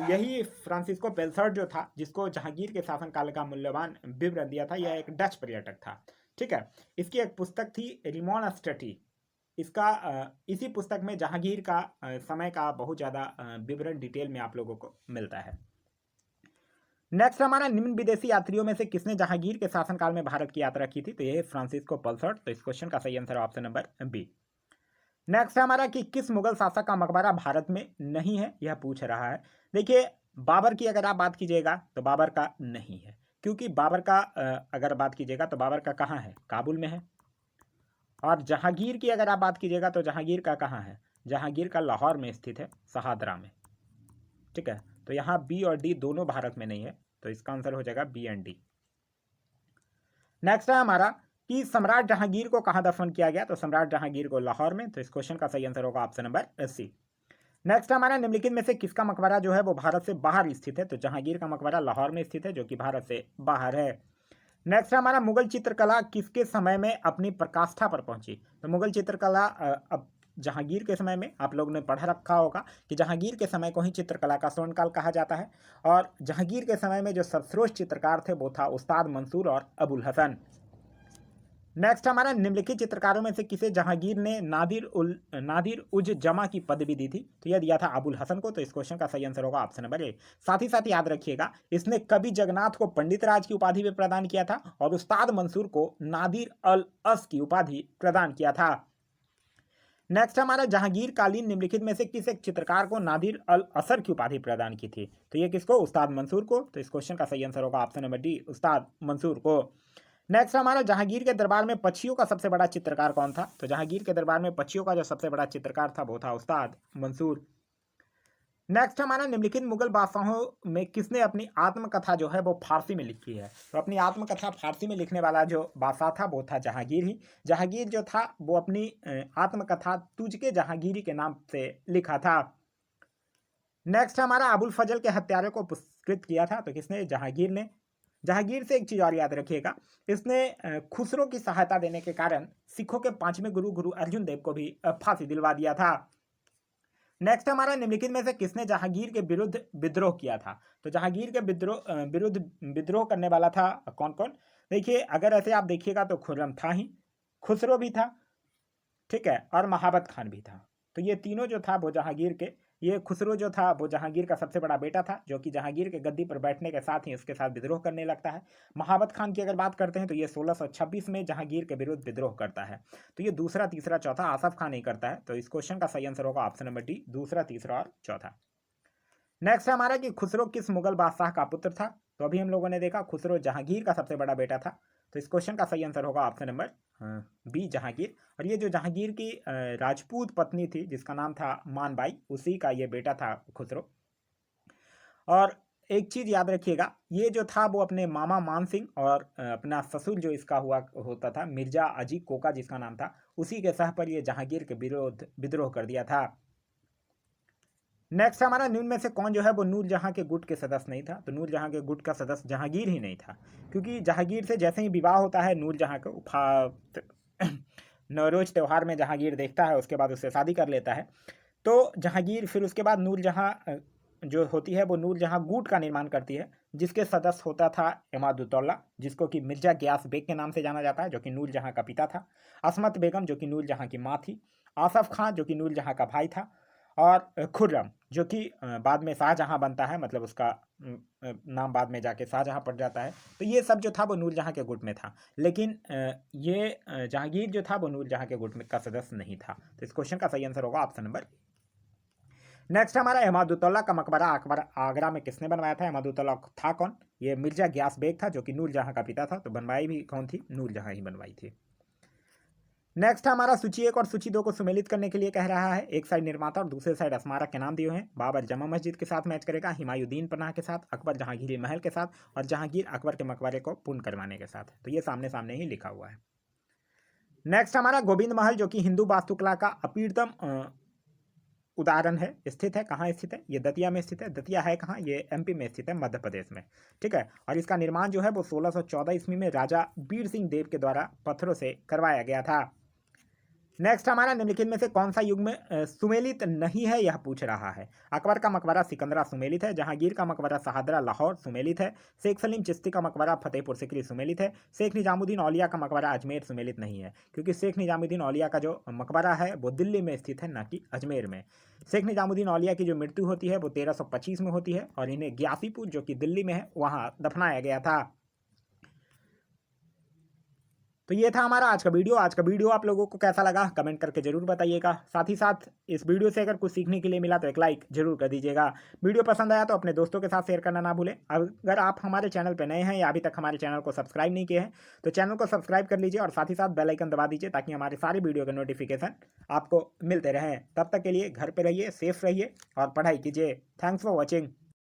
यही फ्रांसिस्को पेलसर्ट जो था जिसको जहांगीर के शासनकाल का मूल्यवान विवरण दिया था, यह एक डच पर्यटक था। ठीक है। इसकी एक पुस्तक थी रिमोन स्टटी। इसका इसी पुस्तक में जहांगीर का समय का बहुत ज़्यादा विवरण डिटेल में आप लोगों को मिलता है। नेक्स्ट हमारा निम्न विदेशी यात्रियों में से किसने जहांगीर के शासनकाल में भारत की यात्रा की थी? तो यह फ्रांसिस्को पेलसर्ट। तो इस क्वेश्चन का सही answer option number B. Next हमारा कि किस मुगल शासक का मकबरा भारत में नहीं है, यह पूछ रहा है। देखिए, बाबर की अगर आप बात कीजिएगा तो बाबर का नहीं है, क्योंकि बाबर का अगर बात कीजिएगा तो बाबर का कहाँ है, काबुल में है। और जहांगीर की अगर आप बात कीजिएगा तो जहांगीर का कहाँ है, जहांगीर का लाहौर में स्थित है, शहादरा में। ठीक है। तो यहाँ बी और डी दोनों भारत में नहीं है। तो इसका आंसर हो जाएगा बी एंड डी। नेक्स्ट है हमारा कि सम्राट जहांगीर को कहाँ दफन किया गया? तो सम्राट जहांगीर को लाहौर में। तो इस क्वेश्चन का सही आंसर होगा ऑप्शन नंबर सी। नेक्स्ट हमारा निम्नलिखित में से किसका मकबरा जो है वो भारत से बाहर स्थित है? तो जहांगीर का मकबरा लाहौर में स्थित है, जो कि भारत से बाहर है। नेक्स्ट हमारा मुगल चित्रकला किसके समय में अपनी प्रकाष्ठा पर पहुंची? तो मुगल चित्रकला अब जहांगीर के समय में आप लोगों ने पढ़ा रखा होगा कि जहांगीर के समय को ही चित्रकला का स्वर्णकाल कहा जाता है। और जहांगीर के समय में जो सर्वश्रेष्ठ चित्रकार थे वो था उस्ताद मंसूर और अबुल हसन। नेक्स्ट हमारा निम्नलिखित चित्रकारों में से किसे जहांगीर ने नादिर उज जमा की पदवी दी थी? तो यह दिया था अबुल हसन को। तो इस क्वेश्चन का सही आंसर होगा ऑप्शन नंबर ए। साथ ही साथ याद रखिएगा, इसने कवि जगन्नाथ को पंडित राज की उपाधि भी प्रदान किया था और उस्ताद मंसूर को नादिर अल अस की उपाधि प्रदान किया था। नेक्स्ट हमारा जहांगीर कालीन निम्नलिखित में से किस एक चित्रकार को नादिर अल असर की उपाधि प्रदान की थी? तो ये किसको, उस्ताद मंसूर को। तो इस क्वेश्चन का सही आंसर होगा ऑप्शन नंबर डी, उस्ताद मंसूर को। नेक्स्ट हमारा जहांगीर के दरबार में पक्षियों का सबसे बड़ा चित्रकार कौन था? तो जहांगीर के दरबार में पक्षियों का जो सबसे बड़ा चित्रकार था वो था उस्ताद मंसूर। नेक्स्ट हमारा निम्नलिखित मुगल बादशाहों में किसने अपनी आत्मकथा जो है वो फारसी में लिखी है? तो अपनी आत्मकथा फारसी में लिखने वाला जो बादशाह था वो था जहांगीर ही। जहांगीर जो था वो अपनी आत्मकथा तुझके जहांगीरी के नाम से लिखा था। नेक्स्ट हमारा अबुल फजल के हत्यारे को पुरस्कृत किया था, तो किसने, जहांगीर ने। जहांगीर से एक चीज और याद रखिएगा, इसने खुसरो की सहायता देने के कारण सिखों के 5वें गुरु अर्जुन देव को भी फांसी दिलवा दिया था। नेक्स्ट हमारा निम्नलिखित में से किसने जहांगीर के विरुद्ध विद्रोह किया था? तो जहांगीर के विरुद्ध विद्रोह करने वाला था कौन कौन? देखिए, अगर ऐसे आप देखिएगा तो खुर्रम था ही, खुसरो भी था, ठीक है, और महाबत खान भी था। तो ये तीनों जो था वो जहांगीर के, ये खुसरो जो था वो जहांगीर का सबसे बड़ा बेटा था, जो कि जहांगीर के गद्दी पर बैठने के साथ ही उसके साथ विद्रोह करने लगता है। महाबत खान की अगर बात करते हैं तो ये 1626 में जहांगीर के विरुद्ध विद्रोह करता है। तो ये दूसरा, तीसरा, चौथा आसफ खान नहीं करता है। तो इस क्वेश्चन का सही आंसर होगा ऑप्शन नंबर डी, दूसरा, तीसरा और चौथा। नेक्स्ट है हमारा कि खुसरो किस मुगल बादशाह का पुत्र था? तो अभी हम लोगों ने देखा खुसरो जहांगीर का सबसे बड़ा बेटा था। तो इस क्वेश्चन का सही आंसर होगा ऑप्शन नंबर बी, जहांगीर। और ये जो जहांगीर की राजपूत पत्नी थी जिसका नाम था मानबाई, उसी का ये बेटा था खुसरो। और एक चीज याद रखिएगा, ये जो था वो अपने मामा मान सिंह और अपना ससुर जो इसका हुआ होता था मिर्जा अजी कोका जिसका नाम था, उसी के सह पर ये जहांगीर के विरोध विद्रोह कर दिया था। नेक्स्ट हमारा निम्न में से कौन जो है वो नूर जहां के गुट के सदस्य नहीं था? तो नूर जहां के गुट का सदस्य जहांगीर ही नहीं था, क्योंकि जहांगीर से जैसे ही विवाह होता है नूर जहां का नवरोज त्यौहार में जहांगीर देखता है, उसके बाद उससे शादी कर लेता है। तो जहांगीर फिर उसके बाद नूरजहां जो होती है वो नूरजहां गुट का निर्माण करती है, जिसके सदस्य होता था इमादुद्दौला, जिसको कि मिर्जा गियास बेग के नाम से जाना जाता है, जो कि नूरजहां का पिता था, असमत बेगम जो कि नूरजहां की माँ थी, आसफ खां जो कि नूरजहां का भाई था, और खुर्रम जो कि बाद में शाहजहां बनता है, मतलब उसका नाम बाद में जाके शाहजहां पड़ जाता है। तो ये सब जो था वो नूरजहां के गुट में था, लेकिन ये जहांगीर जो था वो नूरजहां के गुट में का सदस्य नहीं था। तो इस क्वेश्चन का सही आंसर होगा ऑप्शन नंबर। नेक्स्ट हमारा इमादुद्दौला का मकबरा अकबर आगरा में किसने बनवाया था? इमादुद्दौला था कौन? ये मिर्जा गियास बेग था, जो कि नूरजहां का पिता था। तो बनवाई भी कौन थी? नूरजहां ही बनवाई थी। नेक्स्ट हमारा सूची 1 और सूची 2 को सुमेलित करने के लिए कह रहा है। एक साइड निर्माता और दूसरे साइड स्मारक के नाम दिए हैं। बाबर जमा मस्जिद के साथ मैच करेगा, हिमायुद्दीन पनाह के साथ, अकबर जहांगीरी महल के साथ, और जहांगीर अकबर के मकबरे को पूर्ण करवाने के साथ। तो ये सामने सामने ही लिखा हुआ है। नेक्स्ट हमारा गोविंद महल, जो कि हिंदू वास्तुकला का अपीडतम उदाहरण है, स्थित है। कहाँ स्थित है? ये दतिया में स्थित है। दतिया है कहाँ? ये एमपी में स्थित है, मध्य प्रदेश में। ठीक है। और इसका निर्माण जो है वो 1614 ईस्वी में राजा बीर सिंह देव के द्वारा पत्थरों से करवाया गया था। नेक्स्ट हमारा निम्नलिखित में से कौन सा युग में सुमेलित नहीं है, यह पूछ रहा है। अकबर का मकबरा सिकंदरा सुमेलित है, जहांगीर का मकबरा शहादरा लाहौर सुमेलित है, शेख सलीम चिश्ती का मकबरा फतेहपुर सिकरी सुमेलित है, शेख निजामुद्दीन औलिया का मकबरा अजमेर सुमेलित नहीं है, क्योंकि शेख निजामुद्दीन औलिया का जो मकबरा है वो दिल्ली में स्थित है, न कि अजमेर में। शेख निजामुद्दीन औलिया की जो मृत्यु होती है वो 1325 में होती है, और इन्हें ग्यासीपुर जो कि दिल्ली में है वहाँ दफनाया गया था। तो ये था हमारा आज का वीडियो। आज का वीडियो आप लोगों को कैसा लगा कमेंट करके जरूर बताइएगा। साथ ही साथ इस वीडियो से अगर कुछ सीखने के लिए मिला तो एक लाइक जरूर कर दीजिएगा। वीडियो पसंद आया तो अपने दोस्तों के साथ शेयर करना ना भूलें। अगर आप हमारे चैनल पर नए हैं या अभी तक हमारे चैनल को सब्सक्राइब नहीं किए हैं तो चैनल को सब्सक्राइब कर लीजिए, और साथ ही साथ बेल आइकन दबा दीजिए, ताकि हमारे सारे वीडियो के नोटिफिकेशन आपको मिलते रहें। तब तक के लिए घर पर रहिए, सेफ रहिए और पढ़ाई कीजिए। Thanks for watching.